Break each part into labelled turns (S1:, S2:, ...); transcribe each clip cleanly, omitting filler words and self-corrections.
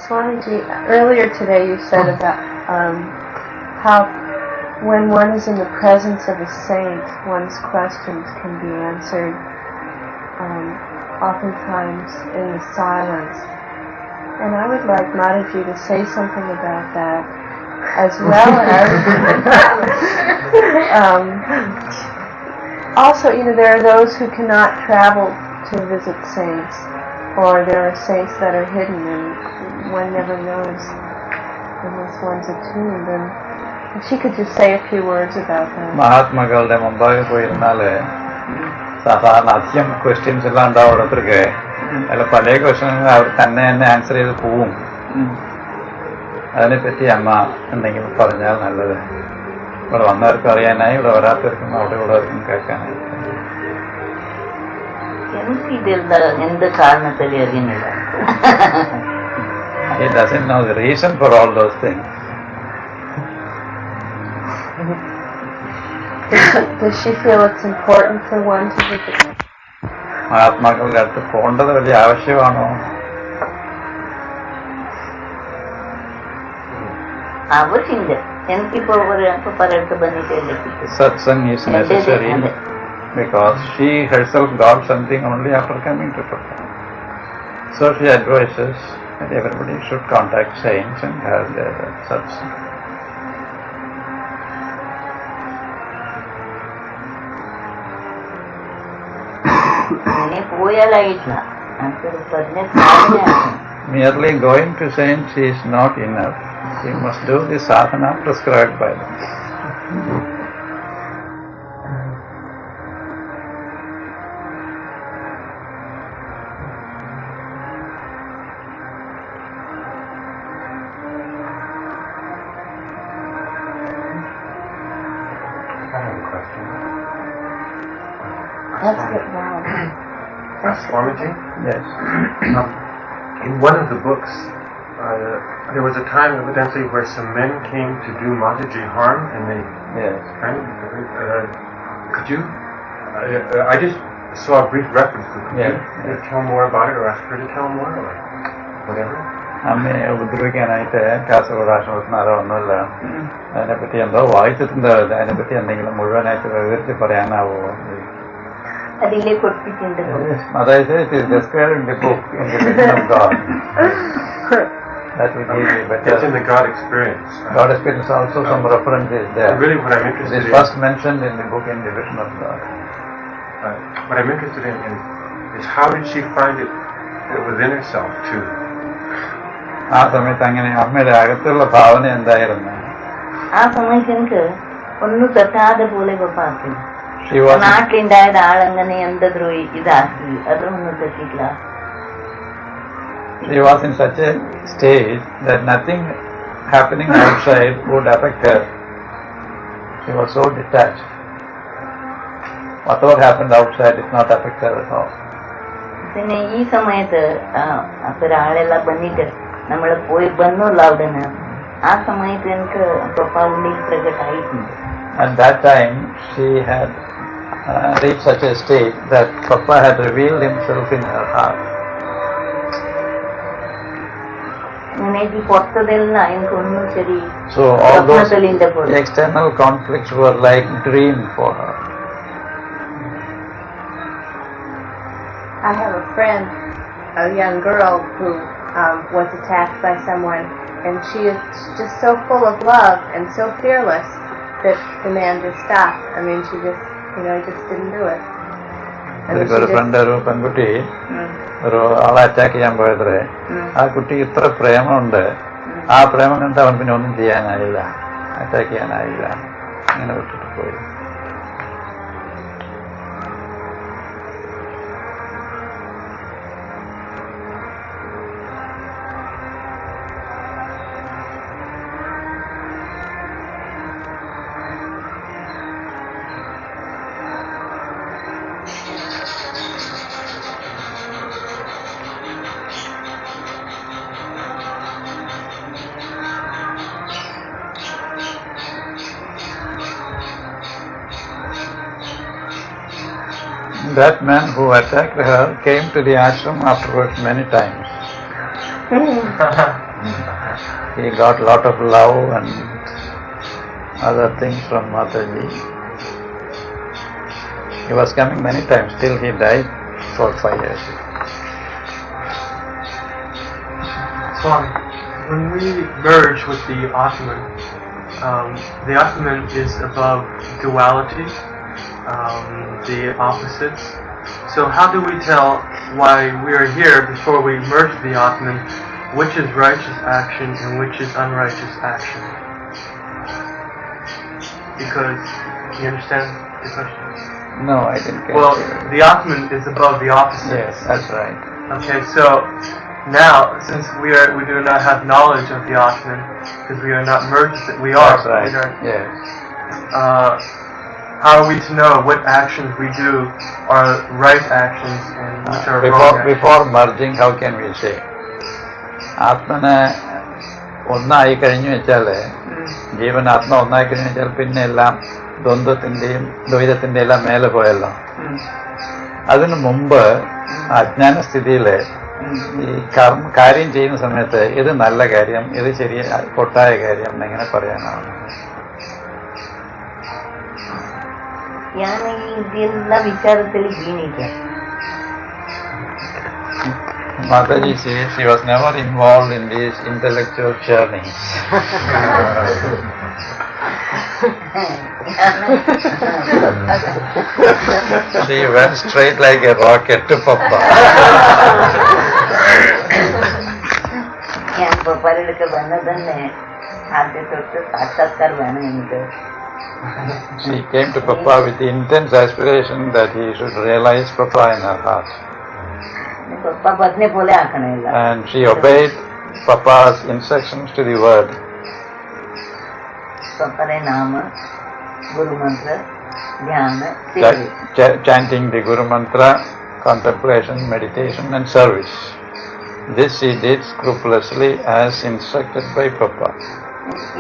S1: Swamiji, earlier today you said about how when one is in the presence of a saint, one's questions can be answered oftentimes in the silence. And I would like Mataji to say something about that, as well as also, there are those who cannot travel to visit saints, or there are saints that are hidden and one never knows unless one's attuned. And if she could just say a few words about that.
S2: മഹാത്മാക്കളുടെ മുമ്പാകെ പോയിരുന്നാല് സാധാരണ അധികം questions എല്ലാം ഉണ്ടാവും ഓരോരുത്തർക്ക്. അല്ല പല questions അവർ തന്നെ answer ചെയ്ത് പോവും. അതിനെപ്പറ്റി അമ്മ എന്തെങ്കിലും പറഞ്ഞാൽ നല്ലത്. ഇവിടെ വന്നവർക്കും അറിയാനായി, ഇവിടെ വരാത്തവർക്കും അവിടെ ഉള്ളവർക്കും കേൾക്കാനായി.
S3: എന്ത് കാരണത്തിൽ അറിയുന്നില്ല.
S2: He doesn't know the reason for all those things.
S1: Does she feel it's important for one to visit?
S2: മഹാത്മാക്കളുടെ അടുത്ത് പോകേണ്ടത് വലിയ ആവശ്യമാണോ?
S3: ആവശ്യമില്ല. എനിക്കിപ്പോ പലയിടത്ത് ബന്ധിട്ടില്ല.
S2: Satsang is necessary because she herself got something only after coming to Prabhupada. So she advises that everybody should contact saints and have their satsang. Merely going to saints is not enough. You must do the sadhana prescribed by them.
S4: Swamiji?
S2: Yes.
S4: In one of the books, there was a time evidently where some men came to do Mataji harm, and they.
S2: Yes.
S4: Could you? I just saw a brief reference to it. Could you tell more about it, or ask her to tell more, or whatever?
S2: അമ്മയെ ഉപദ്രവിക്കാനായിട്ട് കാസർഗോഡ് ആശ്രമത്തിനാരോ ഒന്നുമില്ല. അതിനെപ്പറ്റി എന്തോ വായിച്ചിട്ടുണ്ട്. അതിനെപ്പറ്റി എന്തെങ്കിലും മുഴുവനായിട്ട് വിവരിച്ച് പറയാനാവോ? Mataji, it is described in the book, in the vision of God. That will give you better.
S4: It's in the God experience.
S2: God experience also some reference is there.
S4: Really, what I'm interested in.
S2: It is first mentioned in the book, in the vision of God.
S4: What I'm interested in is how did she find it within herself too?
S2: ആ സമയത്ത് അങ്ങനെ അമ്മയുടെ അകത്തുള്ള ഭാവന എന്തായിരുന്നു?
S3: ആ സമയത്ത് എനിക്ക് ഒന്നും തെറ്റാതെ പോലെ പാർട്ടി.
S2: She was
S3: നാട്ടിലുണ്ടായത് ആളെങ്ങനെ എന്ത് ദ്രോഹി ഇതാക്കി അതൊന്നും തെറ്റില്ല.
S2: She was in such a stage that nothing happening outside would affect her. She was so detached. Whatever happened outside did not affect her at all.
S3: പിന്നെ ഈ സമയത്ത് ഒരാളെല്ലാം വന്നിട്ട് നമ്മൾ പോയി വന്നല്ല അവിടുന്ന്. ആ സമയത്ത് എനിക്ക് പപ്പ ഉള്ളിൽ പ്രകടമായിട്ടുണ്ട്.
S2: At that time, she had reached such a state that Papa had revealed himself in her heart. So all those external conflicts were like dream for her.
S1: I have a friend, a young girl who was attacked by someone, and she is just so full of love and so fearless that the man just stopped. I mean, she just, just didn't do it.
S2: ഒരു front ഒരു പെൺകുട്ടി ഒരു ആളെ attack ചെയ്യാൻ പോയത്രേ. ആ കുട്ടി ഇത്ര പ്രേമമുണ്ട്, ആ പ്രേമം കണ്ട് അവൻ പിന്നെ ഒന്നും ചെയ്യാനായില്ല, അറ്റാക്ക് ചെയ്യാനായില്ല, അങ്ങനെ വിട്ടിട്ട് പോയി. That man who attacked her came to the ashram afterwards many times. He got a lot of love and other things from Mataji. He was coming many times till he died for 5 years.
S4: Swami, when we merge with the Atman is above duality, the opposites. So how do we tell why we are here before we merge with the Atman, which is righteous action and which is unrighteous action? Because, you understand the question?
S2: No, I didn't get
S4: Well,
S2: it.
S4: the Atman is above the opposites.
S2: Yes, that's right.
S4: Okay, so now, since we do not have knowledge of the Atman, because we are not merged, we are.
S2: That's right.
S4: We are,
S2: Yes.
S4: how are we to know what actions we do are right actions and which are wrong actions?
S2: Before merging, how can we say? Atmana ഒന്നായി കഴിഞ്ഞു വെച്ചാല് ജീവൻ ആത്മ ഒന്നായി കഴിഞ്ഞു വെച്ചാൽ പിന്നെ എല്ലാം ദ്വന്ദ്വത്തിന്റെയും ദ്വൈതത്തിന്റെ എല്ലാം മേലെ പോയല്ലോ. അതിനു മുമ്പ് അജ്ഞാന സ്ഥിതിയില് ഈ കാര്യം ചെയ്യുന്ന സമയത്ത് ഇത് നല്ല കാര്യം, ഇത് ശരി പൊട്ടായ കാര്യം എന്നെങ്ങനെ പറയാനാണ്?
S3: ഞാൻ ഇതിലുള്ള വിചാരത്തിൽ വീണിക്കാം.
S2: Mataji says she was never involved in these intellectual journeys. She went straight like a rocket to Papa.
S3: ഞാൻ പപ്പായുടെ അടുക്ക വന്നത് തന്നെ ആദ്യ തൊട്ട് സാക്ഷാത്കാർ വേണം എനിക്ക്.
S2: She came to Papa with the intense aspiration that he should realize Papa in her heart.
S3: പപ്പ പത്നെ പോലെ ആക്കണില്ല.
S2: And she obeyed Papa's instructions to the word.
S3: പപ്പയുടെ നാമ ഗുരുമന്ത്ര ധ്യാന
S2: Chanting the Guru Mantra, contemplation, meditation and service. This she did scrupulously as instructed by Papa.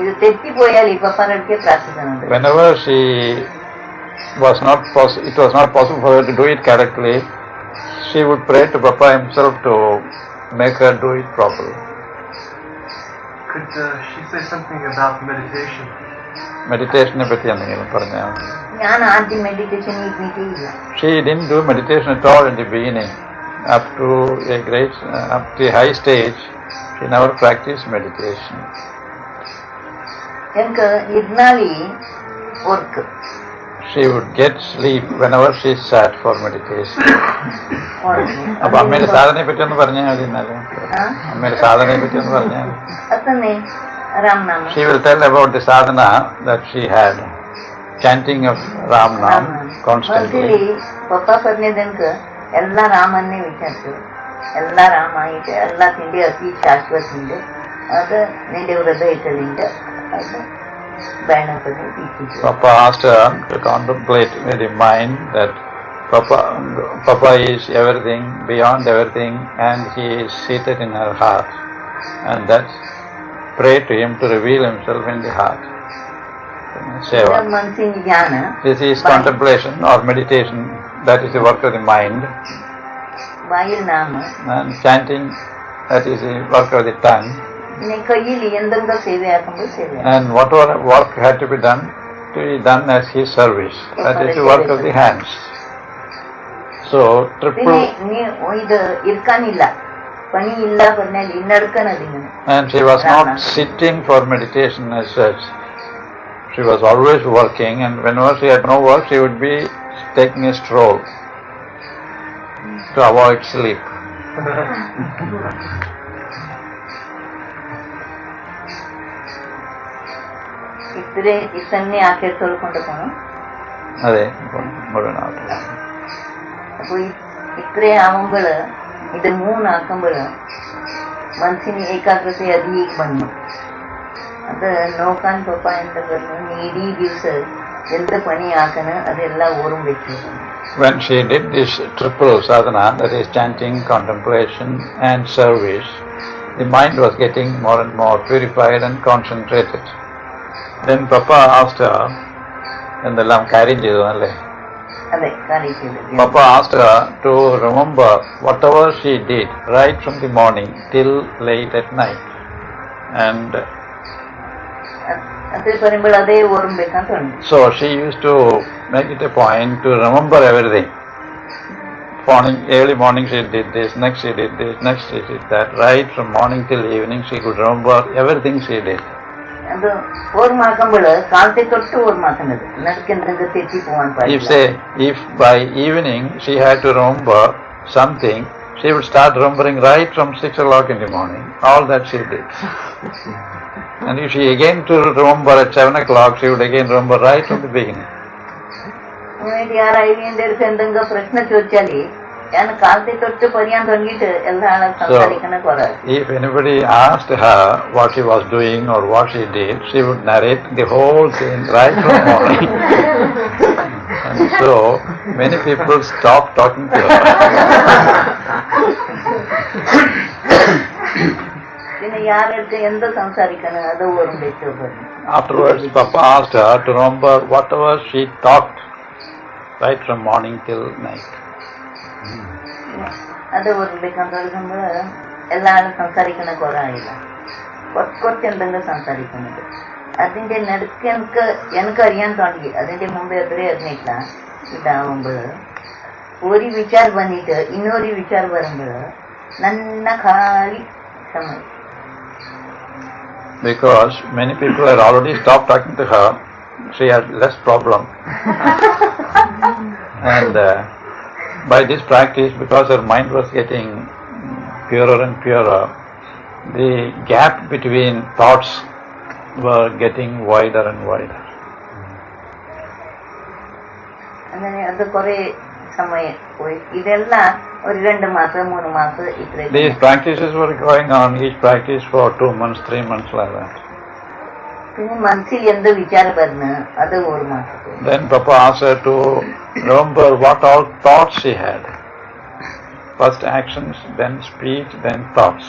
S3: ഇത് തെറ്റിപ്പോയാൽ ഈ പപ്പായുടെ അടുക്കെ പ്രാർത്ഥിക്കുന്നുണ്ട്.
S2: Whenever it was not possible for her to do it correctly, she would pray to Papa himself to make her do it properly.
S4: Could she say something about meditation?
S2: Meditation പറ്റി എന്തെങ്കിലും പറഞ്ഞാൽ?
S3: ഞാൻ ആദ്യം meditation കിട്ടിയില്ല.
S2: She didn't do meditation at all in the beginning. Up to a high stage, she never practiced meditation.
S3: എനിക്ക് ഇരുന്നാലി work.
S2: She would get sleep whenever she sat for meditation. അപ്പൊ അമ്മയുടെ സാധനയെ പറ്റി ഒന്ന് പറഞ്ഞാൽ മതി. എന്നാലും അമ്മയുടെ സാധനയെ പറ്റി ഒന്ന് പറഞ്ഞാൽ.
S3: അതന്നെ രാംനാമ.
S2: She will tell about the sadhana that she had, chanting of Ram Nam constantly.
S3: ಪಪ್ಪ പറഞ്ഞതെനിക്ക് എല്ലാ ರಾಮನ್ನೇ ವಿಚಾರಿಸು, ಎಲ್ಲ ರಾಮಾയിട്ട് എല്ലാത്തിന്റെ അതി ശാശ്വതമുണ്ട്, അത് നിന്റെ ഹൃദയത്തിലുണ്ട്, അത് വേണമെന്ന് ടീച്ചിച്ചു.
S2: Papa asked her to contemplate with the mind that Papa is everything, beyond everything, and he is seated in her heart, and that pray to him to reveal himself in the heart. Seva. This is contemplation or meditation, that is the work of the mind. And chanting, that is the work of the tongue. And whatever work had to be done as his service, that is the work of the hands. So, triple. And she was not sitting for meditation as such. She was always working, and whenever she had no work, she would be taking a stroll to avoid sleep.
S3: ಇದನ್ನೇ ಆಕೆ ತೊಳ್ಕೊಂಡು
S2: ಅದೇ ಮುഴുവനായിട്ട്.
S3: അപ്പൊ ഇത്രേ ആവുമ്പോള് ഇത് മൂന്നാക്കുമ്പോള് മനസ്സിന് ഏകാഗ്രത അധികം വന്നു. അത് നോക്കാൻ പപ്പ എന്താ പറഞ്ഞു, ഇടീ ദിവസം എന്ത് പണിയാക്കണ് അതെല്ലാം ഓർമ്മ വെച്ചു.
S2: When she did this triple sadhana, that is chanting, contemplation and service, the mind was getting more and more purified and concentrated. Then Papa asked her, എന്തെല്ലാം കാര്യം ചെയ്തു അല്ലേ? Papa asked her to remember whatever she did right from the morning till late at night. And
S3: so
S2: she used to make it a point to remember everything. Early morning she did this, next she did this, next she did that. Right from morning till evening she could remember everything she did. If by evening she had to remember something, she would start remembering right from 6 o'clock in the morning, all that she did. And if she again to remember at 7 o'clock, she would again remember right from the beginning.
S3: So,
S2: if anybody asked her what she was doing or what she did, she would narrate the whole thing right from morning. And so, many people stopped talking to her. Afterwards, Papa asked her to remember whatever she talked right from morning till night.
S3: ಅದು ಓದ್ಬೇಕಂತಂದ್ರೆ ಎಲ್ಲ ಸಂಸಾರಿಕನ ಕೊರ ಇಲ್ಲ ಕೊಚ್ಚಂದಂಗ ಸಂಸಾರಿಕನಿಗೆ അതിന്റെ നടുക്ക് എനിക്ക് അറിയാൻ തുടങ്ങി അതിന്റെ മുമ്പേ എത്രയോ അറിഞ്ഞിട്ടില്ല ഇതാവുമ്പോൾ ഒരു വിചാർ വന്നിട്ട് ഇന്നൊരു വിചാർ വരുമ്പോൾ നന്ന ഖാലി സമയം.
S2: Because many people had already stopped talking to her, she had less problem. And by this practice, because her mind was getting purer and purer, the gap between thoughts were getting wider and wider. These practices were going on, each practice for 2 months, 3 months like that. Then Papa asked her to remember what all thoughts she had. First actions, then speech, then thoughts.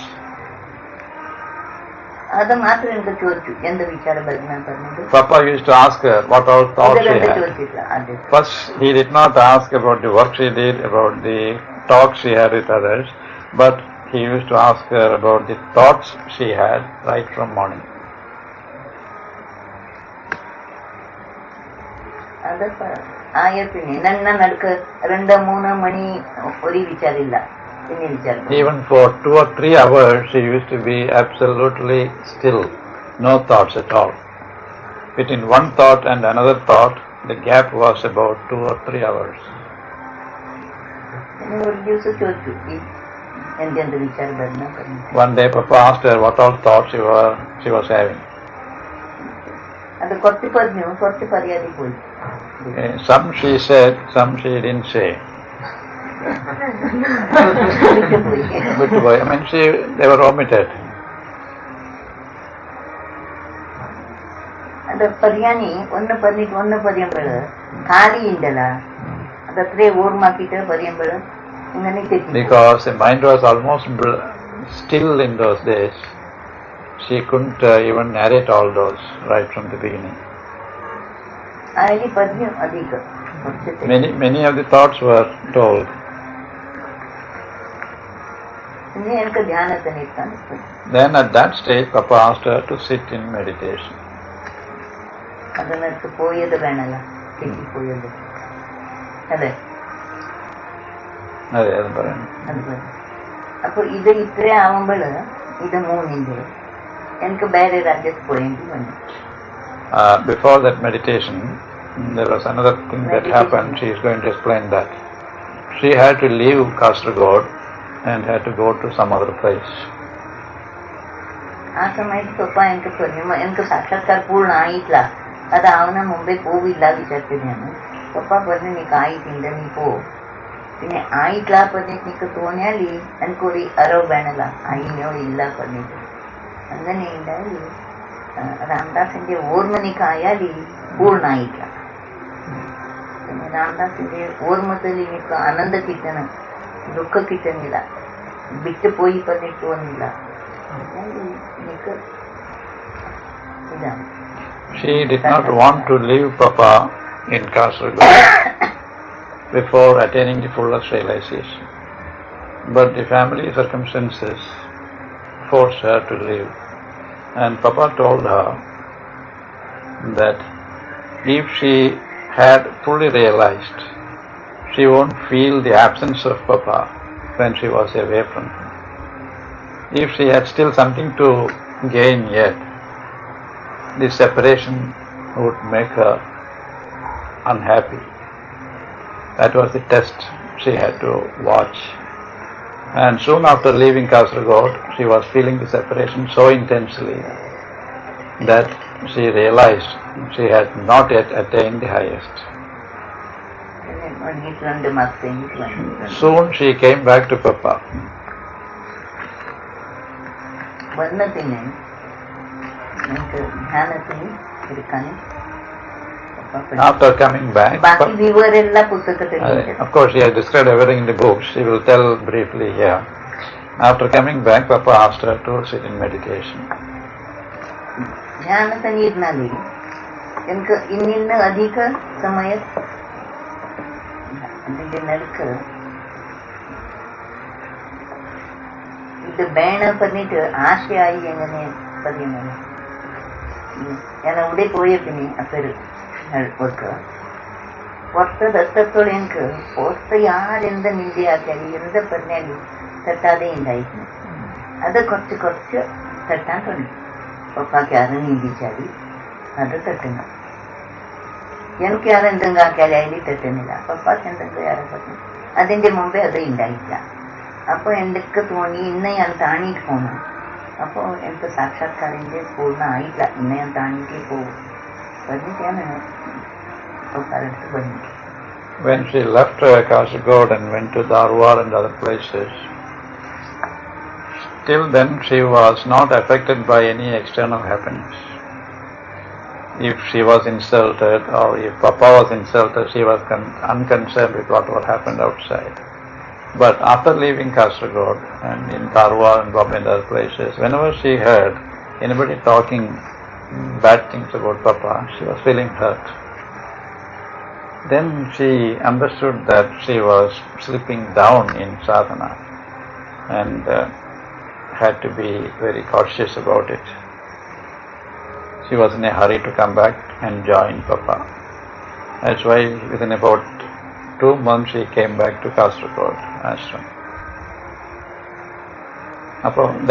S2: Papa used to ask her what all thoughts she had. First, he did not ask about the work she did, about the talks she had with others, but he used to ask her about the thoughts she had right from morning. Even for 2 or 3 hours she used to be absolutely still, no thoughts at all. Between one thought and another thought, the gap was about 2 or 3 hours. One day Papa asked her what all thoughts she was having. Some she said, some she didn't say. I mean, they were omitted. Because the mind was almost still in those days. She couldn't even narrate all those right from the beginning. Many of the thoughts were told. Then at that stage, Papa asked her to sit in meditation. Before that meditation, there was another thing that happened. She is going to explain that. She had to leave Kasaragod and had to go to some other place.
S3: ರಾಮದಾಸಂಗೆ ಓರ್ಮನಿಕಾಯಾಲಿ ಪೂರ್ಣ ಆಯಿಲ್ಲ. ರಾಮದಾಸಂಗೆ ಓರ್ಮದಲ್ಲಿ ನಿಕ್ಕ ಆನಂದ ಕಿಟ್ಟನ ದುಃಖ ಕಿಟ್ಟನಿಲ್ಲ, ಬಿಟ್ಟು ಪೋಯಿ ಪರ್ನಿಟ್ಟು ಅನ್ನಿಲ್ಲ.
S2: She did not want to leave Papa in Kasaragod before attaining the fullest realization. But the family circumstances forced her to leave. And Papa told her that if she had fully realized, she won't feel the absence of Papa when she was away from him. If she had still something to gain yet, this separation would make her unhappy. That was the test she had to watch. And soon after leaving Kasaragod, she was feeling the separation so intensely that she realized she had not yet attained the highest. Soon she came back to Papa. After coming back, of course she has described everything in the book, she will tell briefly here. After coming back, Papa asked her to sit in meditation.
S3: ഇത് വേണ പറഞ്ഞിട്ട് ആശയായി എങ്ങനെ പറയുന്നത് ഞാൻ അവിടെ പോയ പിന്നെ upper വെക്കുക പുറത്ത് ദത്തത്തോടെ എനിക്ക് പുറത്ത് ആരെന്ത് നിന്ദയാക്കിയാലും എന്ത് പറഞ്ഞാലും തട്ടാതെ ഉണ്ടായിരുന്നു. അത് കുറച്ച് കുറച്ച് തട്ടാൻ തുടങ്ങി. പപ്പാക്ക് ആരെ നീന്തിച്ചാൽ അത് തട്ടുന്നു. എനിക്ക് ആരെ എന്തെങ്കിലും ആക്കിയാലും അതിൽ തട്ടുന്നില്ല. പപ്പാക്ക് എന്തെങ്കിലും ആരെ പറഞ്ഞു അതിൻ്റെ മുമ്പേ അത് ഉണ്ടായില്ല. അപ്പോൾ എനിക്ക് തോന്നി ഇന്ന് ഞാൻ താണിയിട്ട് പോകണം. അപ്പോൾ എനിക്ക് സാക്ഷാത്കാരൻ്റെ പൂർണ്ണ ആയില്ല. ഇന്ന് ഞാൻ താണിയിട്ട് പോകും പറഞ്ഞിട്ടാണ് പപ്പാരടുത്ത് പറഞ്ഞത്.
S2: When she left Kasaragod and went to Dharwad and other places, till then she was not affected by any external happenings. If she was insulted or if Papa was insulted, she was unconcerned with whatever happened outside. But after leaving Kasaragod and in Dharwad and Bombay and other places, whenever she heard anybody talking bad things about Papa, she was feeling hurt. Then she understood that she was slipping down in sadhana and had to be very cautious about it. She was in a hurry to come back and join Papa. That's why within about 2 months she came back to Kasaragod ashram.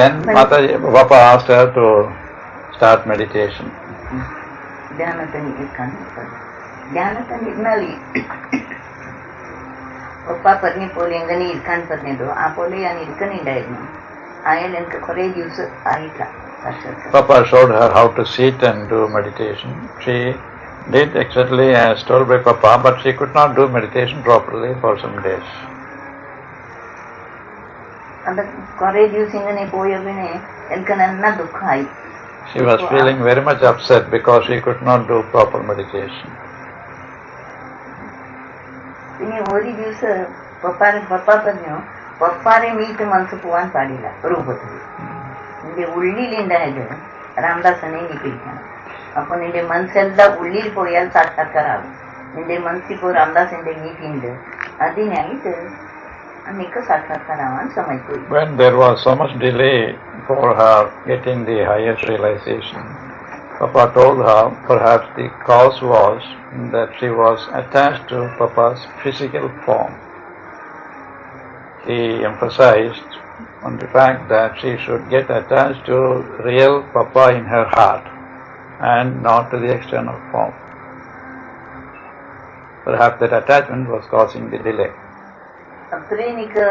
S2: Then Mataji, Papa asked her to start meditation.
S3: ധ്യാനത്തിനിരുന്നാലി പപ്പ പറഞ്ഞ പോലെ എങ്ങനെ ഇരിക്കാൻ പറഞ്ഞതോ ആ പോലെ ഞാൻ ഇരിക്കുന്നുണ്ടായിരുന്നു. അയാൾ എനിക്ക് കുറേ ദിവസം ആയില്ല.
S2: Papa showed her how to sit and do meditation. She did exactly as told by Papa, but she could not do meditation properly for some days.
S3: അത് കുറേ ദിവസം ഇങ്ങനെ പോയ പിന്നെ എനിക്ക് നല്ല ദുഃഖമായി.
S2: She was feeling very much upset because she could not do proper meditation.
S3: പിന്നെ ഒരു ദിവസം പപ്പ പറഞ്ഞു പപ്പാരെ മീറ്റ് മനസ്സ് പോവാൻ പാടില്ല രൂപത്തിൽ. നിന്റെ ഉള്ളിലുണ്ടായത് രാംദാസനെ നീ പിടിക്കണം. അപ്പൊ നിന്റെ മനസ്സെല്ലാം ഉള്ളിൽ പോയാൽ സാക്ഷാത്കാരാകും. നിന്റെ മനസ്സിപ്പോ രാംദാസിന്റെ മീറ്റുണ്ട്, അതിനായിട്ട് നിനക്ക് സാക്ഷാത്കാരാവാൻ സമയത്ത്.
S2: When there was so much delay for her getting the highest realization, Papa told her perhaps the cause was that she was attached to Papa's physical form. He emphasized on the fact that she should get attached to real Papa in her heart and not to the external form. Perhaps that attachment was causing the delay.
S3: അത്രേ എനിക്ക്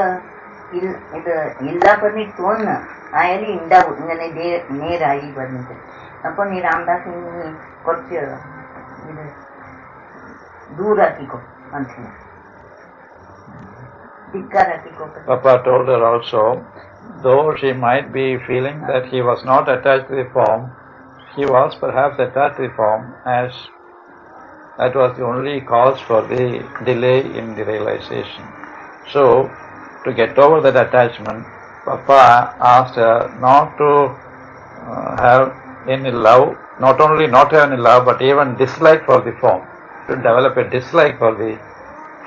S3: ഇത് ഇല്ല പറഞ്ഞിട്ട് തോന്നുന്നു. അയാൾ ഉണ്ടാവും ഇങ്ങനെ നേരായി പറഞ്ഞിട്ട്. അപ്പൊ നീ രാംദാസിനെ കുറച്ച് ഇത് ദൂരാക്കിക്കോ മനസ്സിനെ, ധിക്കാരാക്കിക്കോ.
S2: Papa told her also, though she might be feeling that he was not attached to the form, he was perhaps attached to the form, as that was the only cause for the delay in the realization. So, to get over that attachment, Papa asked her not to have any love, not only not have any love, but even dislike for the form, to develop a dislike for the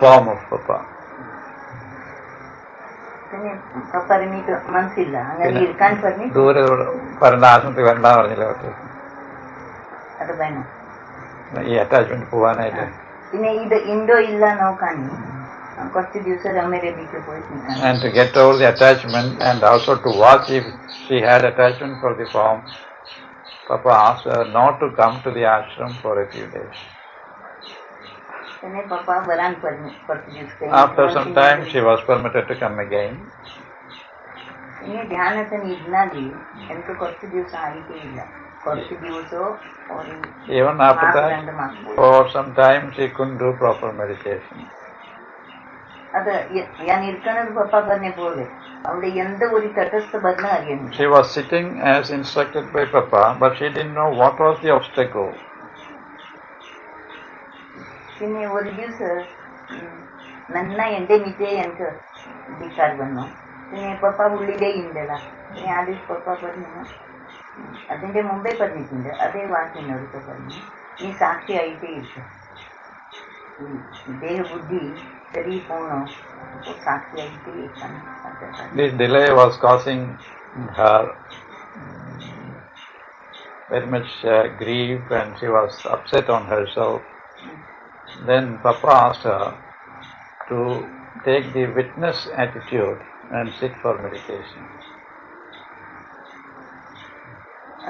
S2: form of Papa.
S3: പിന്നെ പറഞ്ഞിട്ട് മനസ്സില്ല അങ്ങനെ ഇരിക്കാൻ പറഞ്ഞു
S2: ദൂരെ വരണ്ട, ആശുപത്രി വരണ്ട പറഞ്ഞില്ല
S3: അത് വേണം
S2: ഈ അറ്റാച്ച്മെന്റ് പോവാനായിട്ട്.
S3: പിന്നെ ഇത് ഉണ്ടോ ഇല്ല നോക്കാൻ കുറച്ച് ദിവസം രമ്യരേബിക്ക് പോയി നിൽക്കാൻ.
S2: And to get over the attachment and also to watch if she had attachment for the form, Papa asked her not to come to the ashram for a few days.
S3: പിന്നെ പപ്പ വരാൻ പറഞ്ഞു കുറച്ച് ദിവസം.
S2: After some time she was permitted to come again.
S3: ഇനി ധ്യാനത്തിന് ഇരുന്നാൽ എനിക്ക് കുറച്ച് ദിവസം ആയിട്ടേ ഇല്ല, കുറച്ച് ദിവസമോ
S2: even after that for some time she couldn't do proper meditation.
S3: അത് ഞാൻ ഇരിക്കുന്നത് പപ്പ പറഞ്ഞ പോലെ അവിടെ എന്ത് ഒരു തടസ്സ ഭരണം അറിയുന്നു.
S2: She was sitting as instructed by Papa, but she didn't know what was the obstacle.
S3: പിന്നെ ഒരു ദിവസം നന്നായി എൻ്റെ മിറ്റേ എനിക്ക് വിളിക്കാൻ വന്നു. പിന്നെ പപ്പ ഉള്ളിലേ ഉണ്ടല്ല. പിന്നെ ആദ്യം പപ്പ പറഞ്ഞു, അതിൻ്റെ മുമ്പേ പറഞ്ഞിട്ടുണ്ട്, അതേ വാക്കിനോടൊക്കെ പറഞ്ഞു, നീ സാക്ഷിയായിട്ടേ ഇരിക്കും, ദേഹബുദ്ധി ശരീരം പോണോ സാക്ഷിയായിട്ടേ ഇരിക്കണം.
S2: This delay was causing her very much grief and she was upset on herself. Then Papa asked her to take the witness attitude and sit for meditation.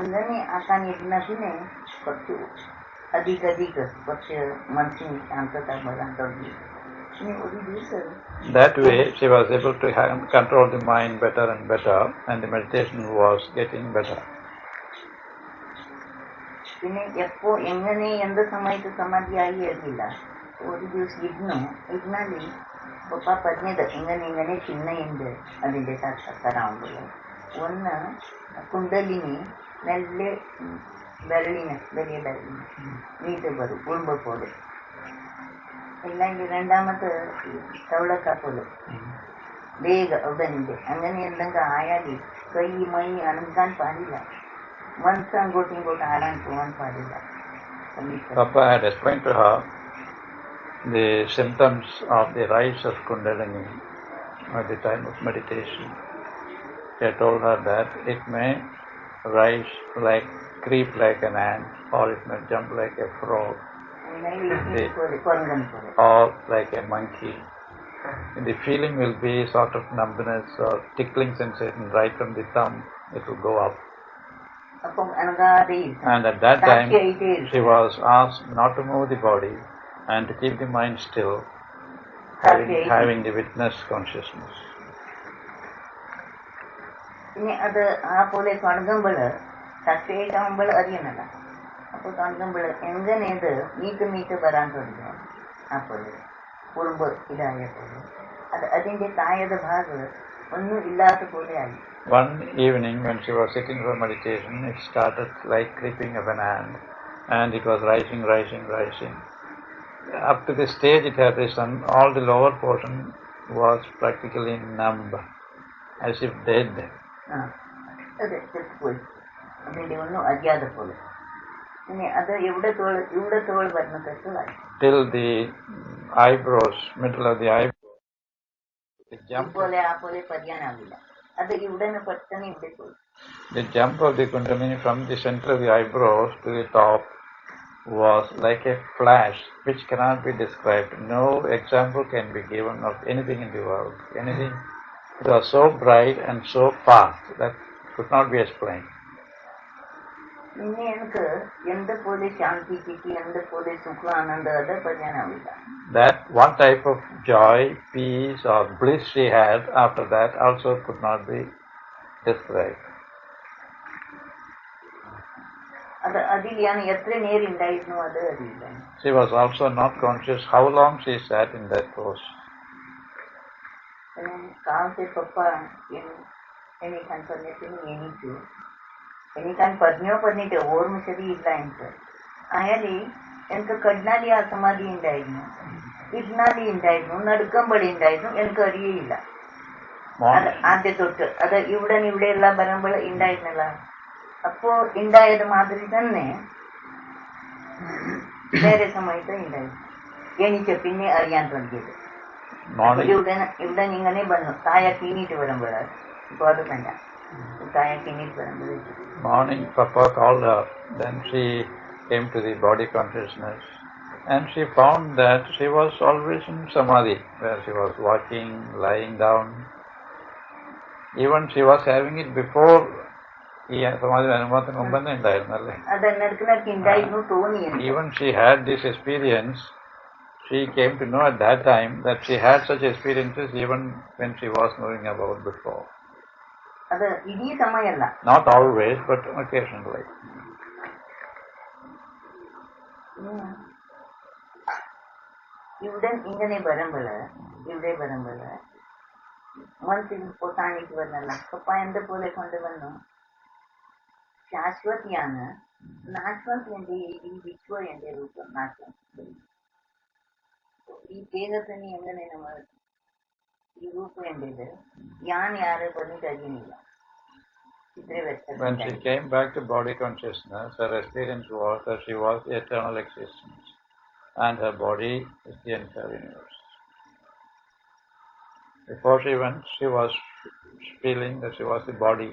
S3: അങ്ങനെ ആക്കാൻ ഇരുന്ന പിന്നെ കുറച്ച് അധികം കുറച്ച് മനസ്സിന് ശാന്തത വരാൻ തുടങ്ങി. പിന്നെ ഒരു ദിവസം
S2: that way she was able to control the mind better and better, and the meditation was getting better.
S3: പിന്നെ എപ്പോ എങ്ങനെ എന്ത് സമയത്ത് സമാധിയായി അറിയില്ല. ഒരു ദിവസം ഇരുന്നാൽ പപ്പ പറഞ്ഞത് എങ്ങനെ ചിന്നയുണ്ട് അതിൻ്റെ സാക്ഷാത്കാരാകുമ്പോൾ. ഒന്ന് കുണ്ടലിനി നല്ല വലിയ ബെരളിന് നീട്ട് വരും ഉൾമ്പ പോലെ, അല്ലെങ്കിൽ രണ്ടാമത് തവളക്ക പോലെ വേഗ ഉടനുണ്ട്. അങ്ങനെ എന്തെങ്കിലും ആയാൽ കൈ മൈ അണുക്കാൻ പാടില്ല, മനസ്സ് അങ്ങോട്ടും ഇങ്ങോട്ടും ആടാൻ പോകാൻ പാടില്ല.
S2: Papa had explained to her the symptoms of the rise of Kundalini at the time of meditation. He had told her that it may rise creep like an ant, or it may jump like a frog, or like a monkey. The feeling will be sort of numbness or tickling sensation right from the thumb. It will go up. And at that time she was asked not to move the body and to keep the mind still, having the witness consciousness.
S3: പിന്നെ അത് ആ പോലെ തുടങ്ങുമ്പോൾ സക്രിയായിട്ടാകുമ്പോൾ അറിയണല്ല. അപ്പോൾ തുടങ്ങുമ്പോൾ എങ്ങനെയത് meet വരാൻ തുടങ്ങും. അപ്പോൾ കുറുമ്പ് ഇതായ പോലെ അതിൻ്റെ താഴത്തെ ഭാഗം ഒന്നും ഇല്ലാത്ത പോലെ ആയി.
S2: One evening when she was sitting for meditation, it started like creeping of an ant, and it was rising. Up to the stage it had risen, all the lower portion was practically numb, as if dead.
S3: അതെ പോയി അതിൻ്റെ ഒന്നും അറിയാതെ പോലെ. പിന്നെ അത് ഇവിടെ തോൾ വരുന്നതായി
S2: till the eyebrows, middle of the eyebrows.
S3: പോലെ പറയാനാവില്ല. അത് ഇവിടെ പെട്ടെന്ന് ഇവിടെ പോയി.
S2: The jump of the Kundalini from the center of the eyebrows to the top was like a flash which cannot be described. No example can be given of anything in the world. Anything. It was so bright and so fast that could not be explained.
S3: പിന്നെ എനിക്ക് എന്ത് പോലെ ശാന്തി കിട്ടി, എന്ത് പോലെ സുഖ ആനന്ദം, അത് പറയാനാവില്ല.
S2: That what type of joy, peace or bliss she had after that also could not be described.
S3: അത് അതിൽ ഞാൻ എത്ര നേരം ഉണ്ടായിരുന്നു അത് അറിയില്ല.
S2: She was also not conscious how long she sat in that pose.
S3: കാലത്തെ പപ്പ എനിക്കാൻ പറഞ്ഞിട്ട് എനിക്കാൻ പറഞ്ഞിട്ട് ഓർമ്മ ശരിയില്ല എനിക്ക്. അയാൾ എനിക്ക് കണ്ണാലി ആ സമാധി ഉണ്ടായിരുന്നു, ഇരുന്നാലി ഉണ്ടായിരുന്നു, നടുക്കമ്പടി ഉണ്ടായിരുന്നു, എനിക്ക് അറിയയില്ല. ആദ്യ തൊട്ട് അത് ഇവിടെയുള്ള വരുമ്പോൾ ഉണ്ടായിരുന്നില്ല. അപ്പോ ഉണ്ടായത് മാതിരി തന്നെ വേറെ സമയത്ത് ഉണ്ടായിരുന്നു. എനിക്ക് പിന്നെ അറിയാൻ തുടങ്ങിയത്.
S2: morning.
S3: ഇവിടെ ഇങ്ങനെ വന്നു താഴേക്ക് ഇനിയിട്ട് വരുമ്പോൾ ഗോതമ്പണ്ട താഴേക്ക് ഇനിയിട്ട് വരുമ്പോൾ
S2: Morning, Papa called her. Then she came to the body consciousness, and she found that she was always in samadhi, where she was walking, lying down. Even she was having it before samadhi അനുഭവത്തിന് മുമ്പ് തന്നെ ഉണ്ടായിരുന്നല്ലേ. Even she had this experience. She came to know at that time that she had such experiences even when she was moving about before. Not always, but occasionally.
S3: ഇവിടെ ഇങ്ങനെ വരുമ്പോള് മനസ്സിൽ പൊട്ടാണിക്ക് വരുന്നല്ല പപ്പ എന്റെ പോലെ കൊണ്ടുവന്നു ശാശ്വതിയാണ് നാശ്വതി എന്റെ ഈ വിശ്വ എന്റെ രൂപം നാശ്വതി ഈ ദേഹത്തിന് എങ്ങനെ നമ്മൾ ഈ രൂപം എന്റേത് ഞാൻ ആരെ പറഞ്ഞിട്ട് അറിയുന്നില്ല.
S2: When she came back to body consciousness, her experience was that she was the eternal existence and her body is the entire universe. Before she went, she was feeling that she was the body,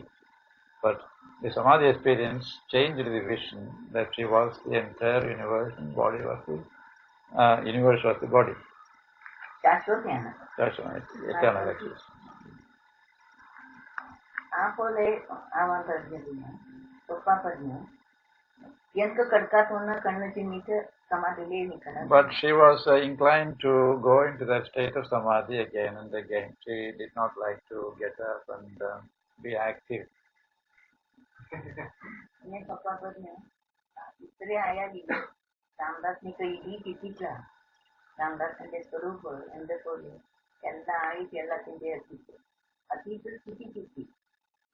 S2: but the samadhi experience changed the vision that she was the entire universe and body was the universe was the body. That's right, eternal existence.
S3: ആപോലെ ആവാൻ പറഞ്ഞില്ല പപ്പ പറഞ്ഞു എനിക്ക് കിടക്കാത്തോന്ന കണ്ണ് ചിന്നിട്ട് സമാധിയിലേ നിൽക്കണം.
S2: But she was inclined to go into that state of samadhi again and again. She did not like to get up and be active.
S3: मैं पापा പറഞ്ഞു ഇത്രേ ആയാലില്ല രാമദാസിനെ കൈ കിട്ടില്ല രാമദാസിന്റെ സ്വരൂപം എന്റെ പോലെ എല്ലാം ആയിട്ട് എല്ലാത്തിന്റെ എത്തിച്ചു അതീത്തിൽ കിട്ടി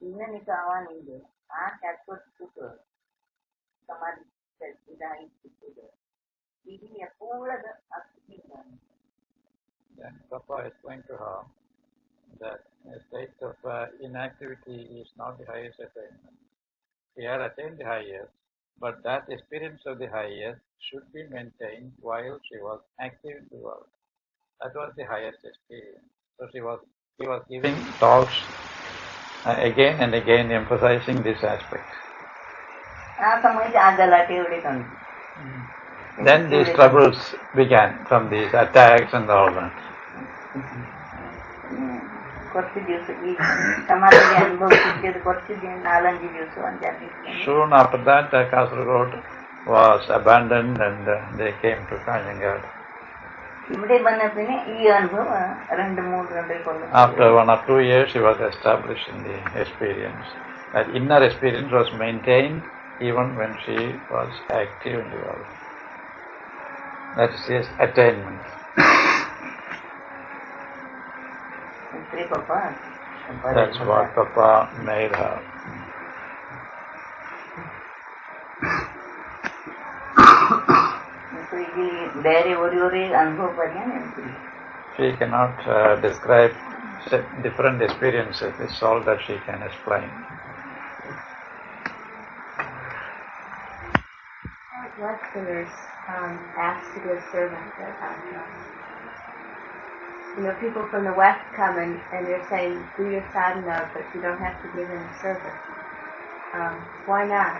S3: ഇന്ന് എനിക്ക് ആവാനില്ല ആ ശാശ്വത സമാധി ഇതായിട്ട് ഇത് എപ്പോഴത് അസ്ഥിതാണ്.
S2: Then Papa explained to her that a state of inactivity is not the highest attainment. She had attained the highest, but that experience of the highest should be maintained while she was active in the world. That was the highest experience. So he was giving talks again and again emphasizing this aspect. Then these troubles began from these attacks and all that. Soon after that, Kasaragod was abandoned and they came to Kanhangad. After 1 or 2 years, she was established in the experience. That inner experience was maintained even when she was active in the world. That is his attainment. That's what Papa made her. She cannot describe different experiences. It's all that she can explain.
S1: Westerners asked to give service at ashram. People from the West come and they're saying, do your sadhana, but you don't have to give any service. Why not?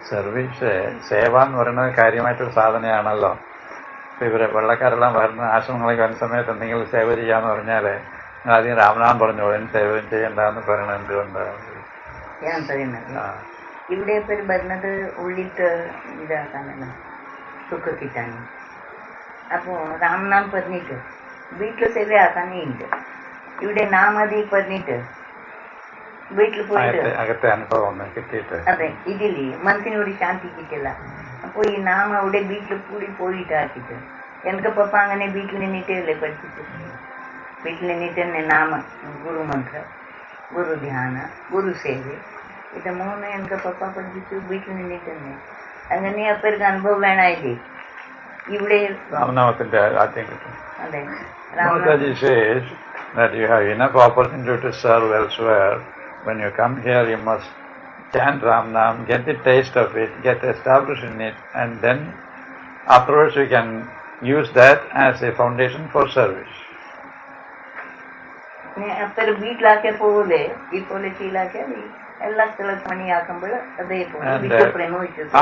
S2: Service സേവ എന്ന് പറയുന്നത് കാര്യമായിട്ടൊരു സാധനയാണല്ലോ. ഇപ്പൊ ഇവരെ വെള്ളക്കാരെല്ലാം വരുന്ന ആശ്രമങ്ങളൊക്കെ വരുന്ന സമയത്ത് എന്തെങ്കിലും സേവ ചെയ്യാന്ന് പറഞ്ഞാല് ആദ്യം രാമനാമം പറഞ്ഞു സേവ ചെയ്യണ്ടെന്ന് പറയണത് എന്തുകൊണ്ടാണ്?
S3: ഇവിടെ വരുന്നത് ഉള്ളിട്ട് ഇതാക്കാനല്ല സുഖ കിട്ടാൻ. അപ്പോ രാമനാം പറഞ്ഞിട്ട് വീട്ടിൽ സേവയാക്കാനേ ഇല്ല. ഇവിടെ നാമതി പറഞ്ഞിട്ട് വീട്ടിൽ പോയിട്ട്
S2: അകത്തെ അനുഭവം കിട്ടിയിട്ട്
S3: അതെ ഇതില്ലേ മനസ്സിനോട് ശാന്തി കിട്ടില്ല. അപ്പൊ ഈ നാമ അവിടെ വീട്ടിൽ കൂടി പോയിട്ട് ആക്കിട്ട് എനിക്ക് പപ്പ അങ്ങനെ വീട്ടിൽ നിന്നിട്ടേ അല്ലേ പഠിപ്പിച്ചു. വീട്ടിൽ നിന്നിട്ട് തന്നെ നാമ ഗുരുമന്ത്ര ഗുരു ധ്യാന ഗുരു സേവ ഇത് 3 എനിക്ക് പപ്പ പഠിപ്പിച്ചു വീട്ടിൽ നിന്നിട്ട് തന്നെ. അങ്ങനെ അപ്പർക്ക് അനുഭവം വേണമായില്ലേ ഇവിടെ
S2: രാമനാമത്തിന്റെ ആദ്യം കിട്ടും.
S3: അതെ
S2: Mataji says that you have enough opportunity to serve elsewhere. When you come here, you must chant Ramnam, get the taste of it, get established in it, and then afterwards you can use that as a foundation for service.
S3: അത്ര വീട്ടിലാക്കിയ പോലെ ഇപ്പോലെ ശീലാക്കിയാൽ എല്ലാ സ്ഥലത്തും പണിയാക്കുമ്പോൾ അതേപോലെ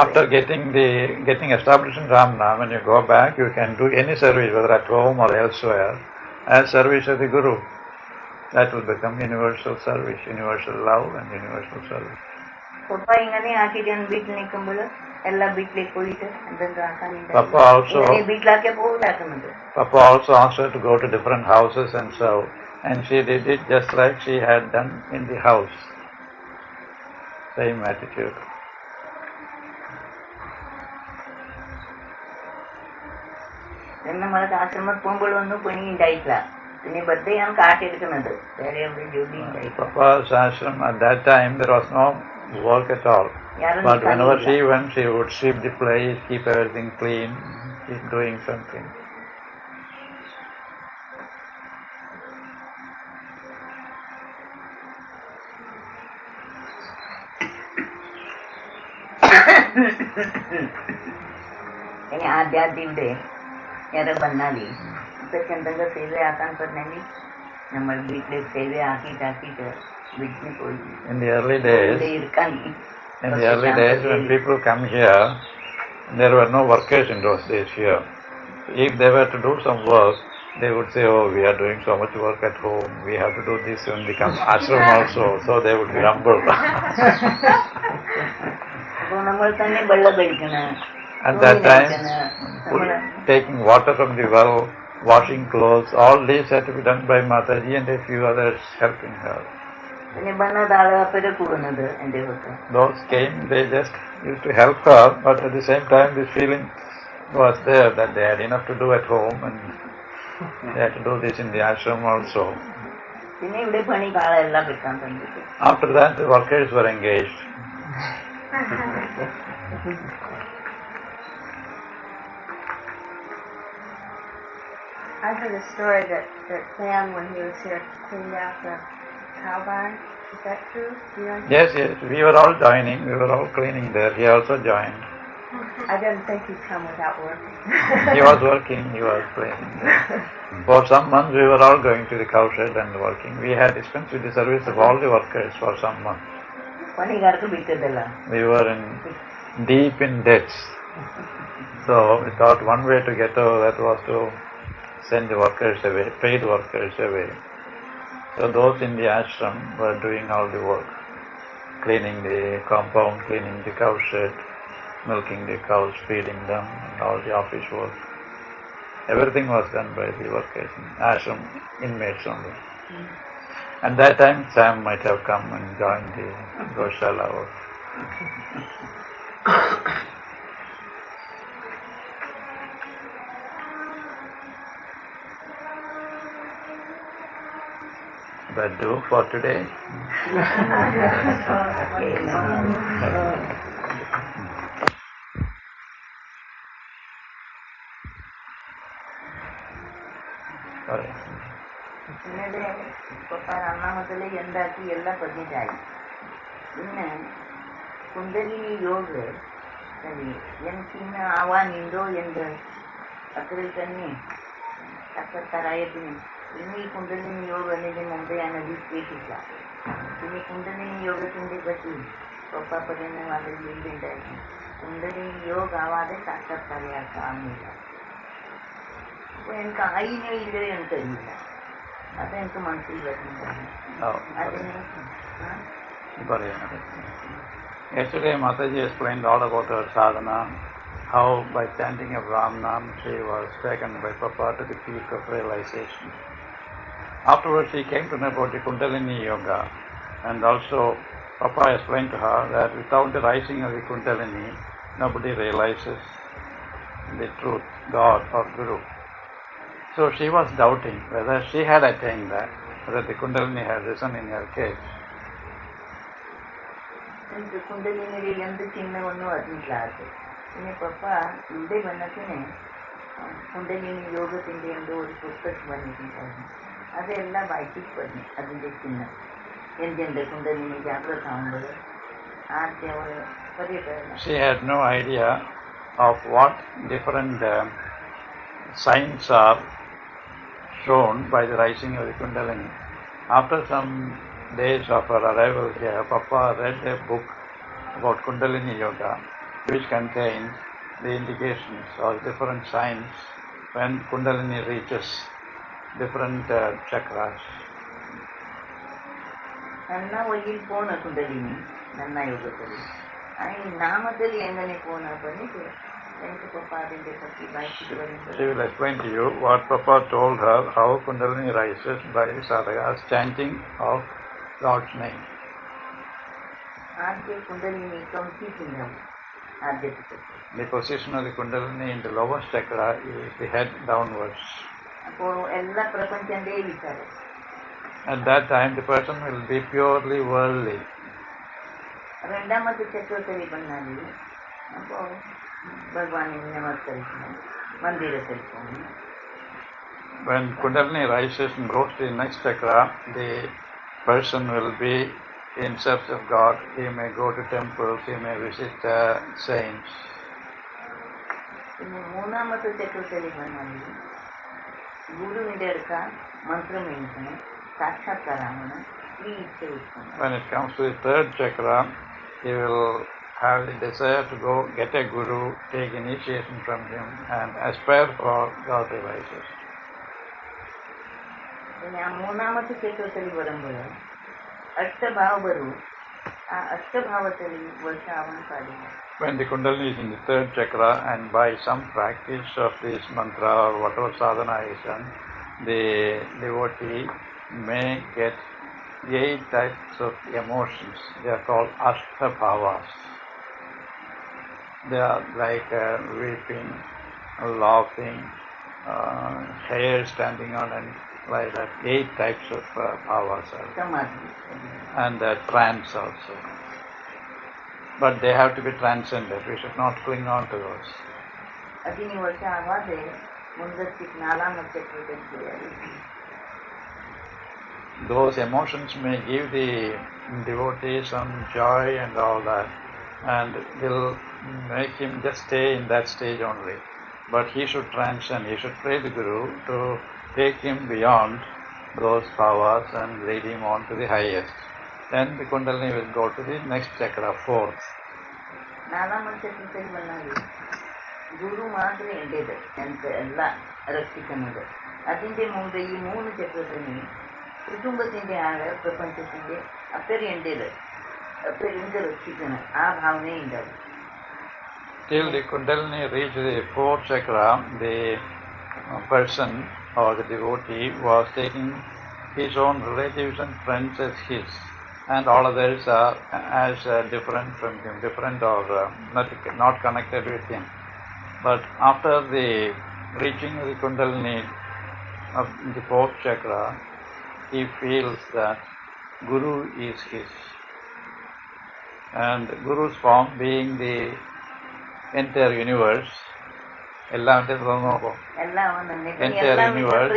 S2: after getting established in Ramna, when you go back, you can do any service, whether at home or elsewhere, as service of the Guru. That will become universal service, universal love and universal service.
S3: Papa ingane aakittan veetil nikkumbol ella veetilekku poyittu endenga aakaninde
S2: Papa also asked her to go to different houses and serve, and she did it just like she had done in the house. Same attitude.
S3: enna malaka ashramak pombol onnu pani undayittilla പിന്നെ birthday ഞാൻ കാട്ടിയെടുക്കുന്നത് വേറെ എവിടെ ജോലി ഉണ്ടായി.
S2: Papa's ashram at that time there was no work at all. But whenever she went, she would sweep the place, keep everything clean, keep doing something.
S3: ഇനി ആദ്യാദ്യയുടെ ഏറെ വന്നാലി ഇതൊക്കെ എന്തെങ്കിലും സേവയാക്കാൻ പറഞ്ഞെങ്കിൽ നമ്മൾ വീട്ടിൽ സേവയാക്കിയിട്ട് വീട്ടിൽ പോയി.
S2: In the early days when people come here, there were no workers in those days here. If they were to do some work, they would say, oh, we are doing so much work at home, we have to do this when we come ashram also, so they would be humble. At that time, taking water from the well, washing clothes, all these had to be done by Mataji and a few others helping her. Those came, they just used to help her, but at the same time this feeling was there that they had enough to do at home and they had to do this in the ashram also. After that the workers were engaged.
S1: I heard a story that Sam, when he was here, cleaned out the cow barn. Is that true? Do you know?
S2: Yes, we were all joining, we were all cleaning there. He also joined.
S1: I didn't think he'd come without working.
S2: He was working, he was cleaning there. For some months we were all going to the cow shed and working. We had dispensed with the service of all the workers for some months. We were deep in debts. So we thought one way to get over that was to send the workers away, paid workers away. So those in the ashram were doing all the work, cleaning the compound, cleaning the cow shed, milking the cows, feeding them, and all the office work. Everything was done by the workers, ashram inmates only. At that time Sam might have come and joined the Goshala work. That do for today. Sorry.
S3: അന്നാമത്തില് എന്താക്കി എല്ലാം പതിറ്റായി. പിന്നെ കുണ്ടലിനി യോഗ എനിക്കിന്ന് ആവാനുണ്ടോ എന്ന് അത്രയിൽ തന്നെ അക്കത്തറായതിന് ഇന്ന് ഈ കുണ്ടലിനി യോഗ എന്നതിന് മുമ്പേ ഞാൻ വിശ്വസിച്ച. പിന്നെ കുണ്ടലിനി യോഗത്തിൻ്റെ പറ്റി പപ്പ പറയുന്ന വളരെ വീടുണ്ടായിരുന്നു. കുണ്ടലിനി യോഗ ആവാതെ സാക്ഷാത്കാരയാക്കാവുന്നില്ല. അപ്പോൾ എനിക്ക് ആയിനോ ഇല്ലയോ എനിക്കറിയില്ല. അതെനിക്ക് മനസ്സിൽ വരുന്നതാണ്.
S2: Yesterday Mataji explained all about her sadhana, how by chanting of Ram Nam she was taken by Papa to the peak of realization. Afterwards she came to know about the Kundalini yoga, and also Papa explained to her that without the rising of the Kundalini nobody realizes the truth, God or Guru. So she was doubting whether she had attained that, whether the Kundalini had risen in her case.
S3: കുണ്ടലിനിയിൽ എന്ത് ചിഹ്നമൊന്നും അറിഞ്ഞില്ലാതെ പിന്നെ പപ്പ ഇവിടെ വന്നതിന് കുണ്ടലിനി യോഗത്തിൻ്റെ എന്തോ ഒരു പുസ്തകം വന്നിട്ടുണ്ടായിരുന്നു. അതെല്ലാം വായിച്ചിട്ട് പറഞ്ഞു അതിൻ്റെ ചിഹ്നം എന്തുണ്ട് കുണ്ടലിനി ജാഗ്രത ആകുമ്പോൾ ആദ്യം അവർ പറയട്ടെ.
S2: She had no idea of what different signs are shown by the rising of the Kundalini. After some days of her arrival here, Papa read a book about Kundalini Yoga, which contains the indications or different signs when Kundalini reaches different chakras.
S3: ನನ್ನ ಒಯ್ಯಿಲ್ ಪೋನ ಕುಂಡಲಿನಿ ನನ್ನ ಯೋಗದಲ್ಲಿ ಈ ನಾಮದಲ್ಲಿ ಎಂಗನೆ ಪೋನ ಬಂದಿದ್ದು ಎಂಟು ಪಪ್ಪ ಅದಕ್ಕೆ ಪಟ್ಟಿ ಬಾಯಿಸಿದ್ದು.
S2: She will explain to you what Papa told her, how Kundalini rises by sadhaka's chanting of Lord's name.
S3: ಆದ್ಯ ಕುಂಡಲಿನಿ ಕಂಪಿಸಿದ ಆದ್ಯತೆ.
S2: The position of the Kundalini in the lowest chakra is the head downwards.
S3: അപ്പോൾ എല്ലാ പ്രപഞ്ചന്റെ വിചാരം.
S2: At that time, the person will be purely worldly.
S3: രണ്ടാമത്തെ ചക്രത്തിൽ ಬಂದಾಗ അപ്പോൾ ഭഗവാനെ നമസ്കരിക്കണം, മന്ദിരത്തിൽ പോകണം.
S2: When Kundalini rises and goes to the next chakra, the person will be in search of God. He may go to temples, he may visit saints.
S3: മൂന്നാമത്തെ ചക്രത്തിൽ ಬಂದಾಗ ഗുരുവിന്റെ അടുക്ക മന്ത്രം എഴുതണം, സാക്ഷാത്കാരമാണ്, ഈ ഇച്ഛ ഉത്പന്നം.
S2: When it comes to the third chakra, he will have the desire to go get a guru, take initiation from him, and aspire for God realization.
S3: പിന്നെ ആ മൂന്നാമത്തെ ചക്രത്തിൽ വരുമ്പോൾ അഷ്ടഭാവ വരും. ആ അഷ്ടഭാവത്തിൽ വർഷാവണം പാടില്ല.
S2: When the Kundalini is in the third chakra, and by some practice of this mantra or whatever sadhana is done, the devotee may get 8 types of emotions. They are called ashtabhavas. They are like weeping, laughing, hair standing on end, like that. 8 types of bhavas are there. And trance also. But they have to be transcended. We should not cling on to those. Those emotions may give the devotee some joy and all that, and will make him just stay in that stage only. But he should transcend. He should pray the Guru to take him beyond those powers and lead him on to the highest. Then the Kundalini will go to the next chakra, 4th.
S3: ഗുരു മാത്രമേ എൻ്റേത്, എനിക്ക് എല്ലാം രക്ഷിക്കുന്നത്. അതിൻ്റെ മുമ്പ് ഈ 3 ചക്രത്തിന് കുടുംബത്തിൻ്റെ ആള്, പ്രപഞ്ചത്തിൻ്റെ അപ്പര് എൻ്റേത്, അപ്പര് എനിക്ക് രക്ഷിക്കണം, ആ ഭാവനയെ ഉണ്ടാവും.
S2: Till the Kundalini reaches the 4th chakra, the person or the devotee was taking his own relatives and friends as his, and all others are as different from him, different or not connected with him. But after the reaching of the Kundalini of the 4th chakra, he feels that Guru is his, and Guru's form being the entire universe, entire universe,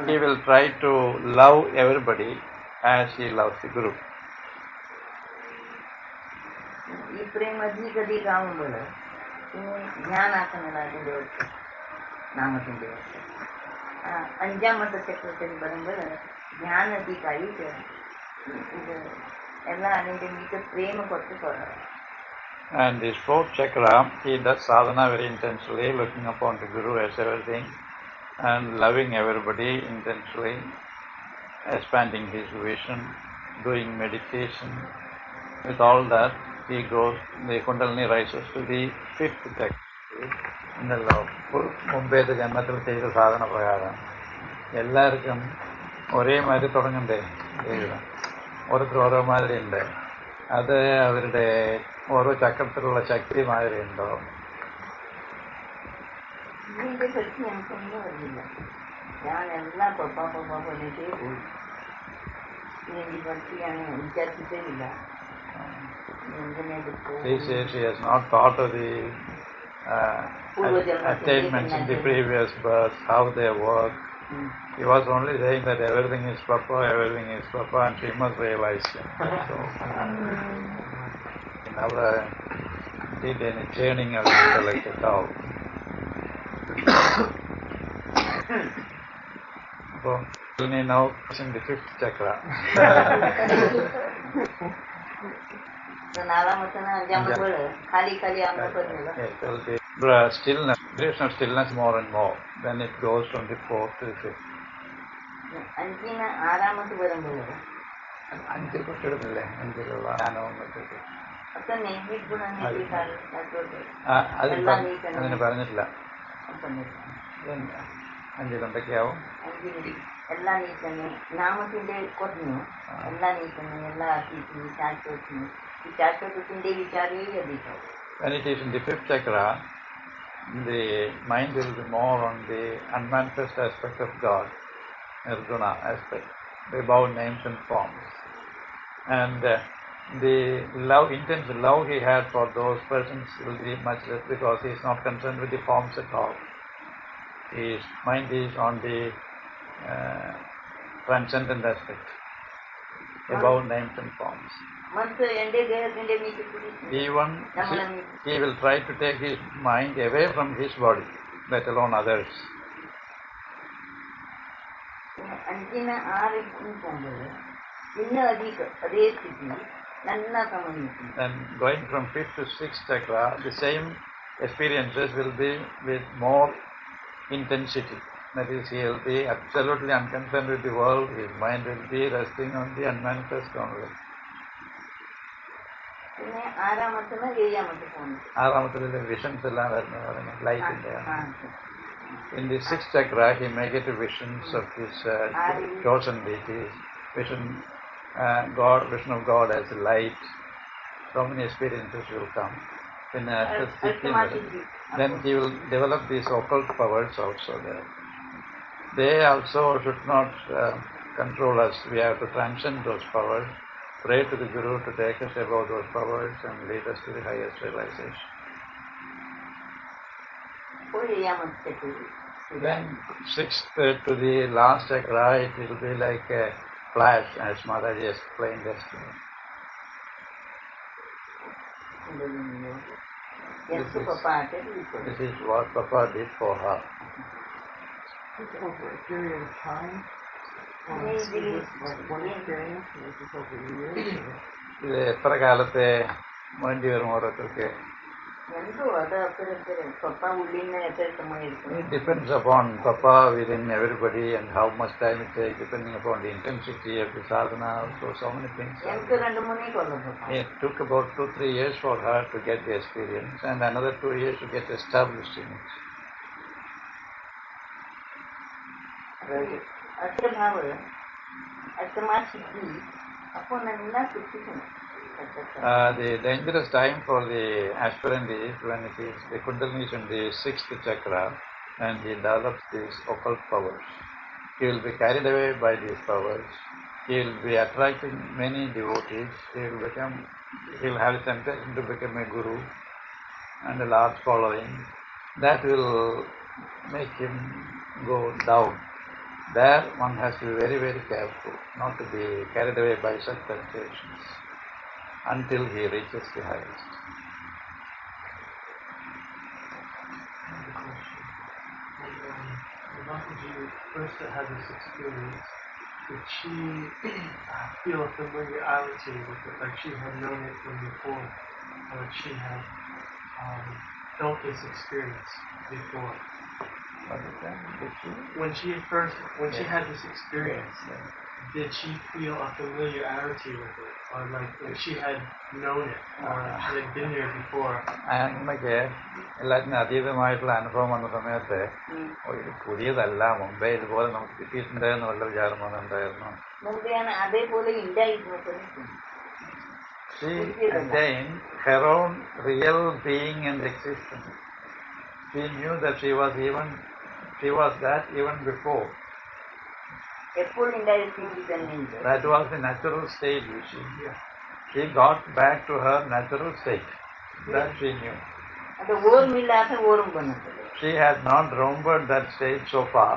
S2: he will try to love everybody as he loves the Guru.
S3: ഈ പ്രേമ അധികം ആവുമ്പോൾ ജ്ഞാനാക്കുന്ന നാമത്തിൻ്റെ അഞ്ചാമത്തെ ചക്രത്തിൽ വരുമ്പോൾ ജ്ഞാനധികായിട്ട് ഇത് എല്ലാം അതിൻ്റെ meet പ്രേമ കുറച്ച് കുറവ്.
S2: And this 4th chakra, he does sadhana very intensely, looking upon the Guru as everything, and loving everybody intensely, expanding his vision, doing meditation. With all that, he goes, the Kundalini rises to the 5th chakra. മുമ്പേത്തെ ജന്മത്തിൽ ചെയ്ത സാധന പ്രകാരം എല്ലാവർക്കും ഒരേ മാതിരി തുടങ്ങണ്ടേ ജീവിതം, ഓരോരുത്തർ ഓരോ മാതിരി ഉണ്ട്. അത് അവരുടെ ഓരോ ചക്രത്തിലുള്ള ശക്തി മാതിരി ഉണ്ടോ?
S3: ഇതിൻ്റെ ശക്തി എനിക്കൊന്നും അറിയില്ല. ഞാൻ എല്ലാം പൊപ്പാ പോയിട്ടേ പോയി. എനിക്ക് ശക്തിയാണ് വിചാരിച്ചിട്ടേ ഇല്ല.
S2: He says he has not thought of the attainments in the previous birth, how they work. He was only saying that everything is Papa, and she must realize it. So, he never did any training of intellect at all. So, Only now in the fifth chakra. Yes, there will be stillness, duration of stillness more and more. Then it goes from the fourth to the fifth. അഞ്ചിൽ കുട്ടികളില്ലേ അഞ്ചിലുള്ള ജ്ഞാനവും മറ്റൊക്കെ അതിന് പറഞ്ഞിട്ടില്ല. അഞ്ചിലെന്തൊക്കെയാവും?
S3: ಎಲ್ಲ ನೀತನೆ ನಾಮത്തിന്റെ ಕೊಟ್ಟನು ಎಲ್ಲ ನೀತನೆ ಎಲ್ಲ ಅತಿಥಿ ಶಾಶ್ವತನು ಈ ಶಾಶ್ವತത്തിന്റെ ವಿಚಾರೇ ಅಧಿಕ.
S2: When it is in the fifth chakra, the mind will be more on the unmanifest aspect of God, nirguna aspect, above names and forms. And the love, intense love he had for those persons will be much less because he is not concerned with the forms at all. His mind is on the transcendent aspect, above names and forms. Even he will try to take his mind away from his body, let alone others. And going from fifth to sixth chakra, the same experiences will be with more intensity. That is, he will be absolutely unconcerned with the world. His mind will be resting on the unmanifest only. ആറാമത്തിലെ visions എല്ലാം വരുന്ന light in there. In the sixth chakra, he may get visions of his chosen deities, vision of God as light. So many experiences will come. Then he will develop these occult powers also there. They also should not control us. We have to transcend those powers, pray to the Guru to take us above those powers and lead us to the highest realization. Then sixth to the last chakra, it will be like a flash, as Mataji explained yesterday. This is what Papa did for her.
S5: Over a period of time, like one experience, this is over years.
S2: ഇത് എത്ര കാലത്തെ വേണ്ടി വരും ഓരോരുത്തർക്ക്? It depends upon Papa within everybody and how much time it takes, depending upon the intensity of the sadhana. So many things. It took about 2-3 years for her to get the experience, and another 2 years to get established in it. The dangerous time for the aspirant is when it is the Kundalini is in the sixth chakra and he develops these occult powers. He will be carried away by these powers. He will be attracting many devotees. He will have the temptation to become a guru and a large following. That will make him go down. There one has to be very, very careful not to be carried away by such temptations until he reaches the highest.
S4: Mataji first had this experience, did she feel a familiarity with it, like she had known it from before, or she had felt this experience before? When she had this experience, did she feel a familiarity with it, or like she had known it, or she had been there before?
S2: അമ്മയ്ക്ക് എല്ലാത്തിനും അതീതമായിട്ടുള്ള അനുഭവം വന്ന സമയത്ത് ഇത് പുതിയതല്ല, മുമ്പേ ഇതുപോലെ നമുക്ക് കിട്ടിയിട്ടുണ്ടായിരുന്നു വല്ല വിചാരം വന്നിട്ടുണ്ടായിരുന്നു. She attained her own real being and existence. She knew that she was that even before. That was the natural state which she got back to her natural state. That she knew. She had not roamed that state so far.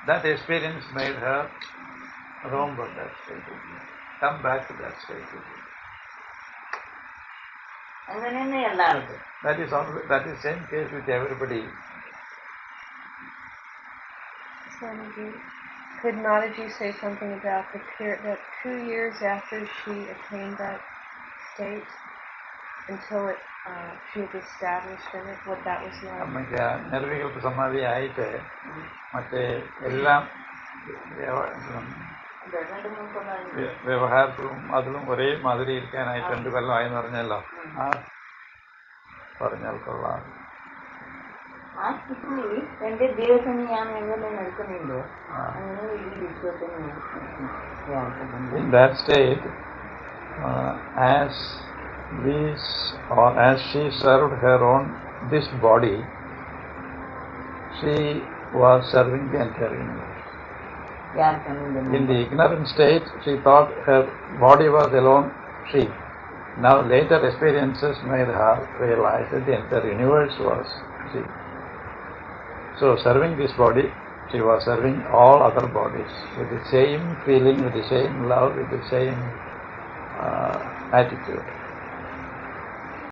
S2: That experience made her roam that state. Come back to that state. That is same case with everybody.
S1: Could Mataji say something about that 2 years after she attained that state, until she was established in it, what that was like?
S2: അമ്മയ്ക്ക് നിർവികൽപ്പ സമാധി ആയിട്ട് മറ്റേ എല്ലാം വ്യവഹാരത്തിലും അതിലും ഒരേ മാതിരി ഇരിക്കാനായിട്ട് 2 കൊല്ലമായെന്ന് പറഞ്ഞല്ലോ. ആ പറഞ്ഞാൽ കൊള്ളാം.
S3: ആ സ്ഥിതി 2 ദിവസം ഞാൻ എങ്ങനെ നിൽക്കുന്നുണ്ടോ അങ്ങനെ ഈ വിശ്വത്തിന്.
S2: In that state, as she served her own this body, she was serving the entire universe. In the ignorant state, she thought her body was alone she. Now later experiences made her realize that the entire universe was she. So serving this body, she was serving all other bodies with the same feeling, with the same love, with the same attitude.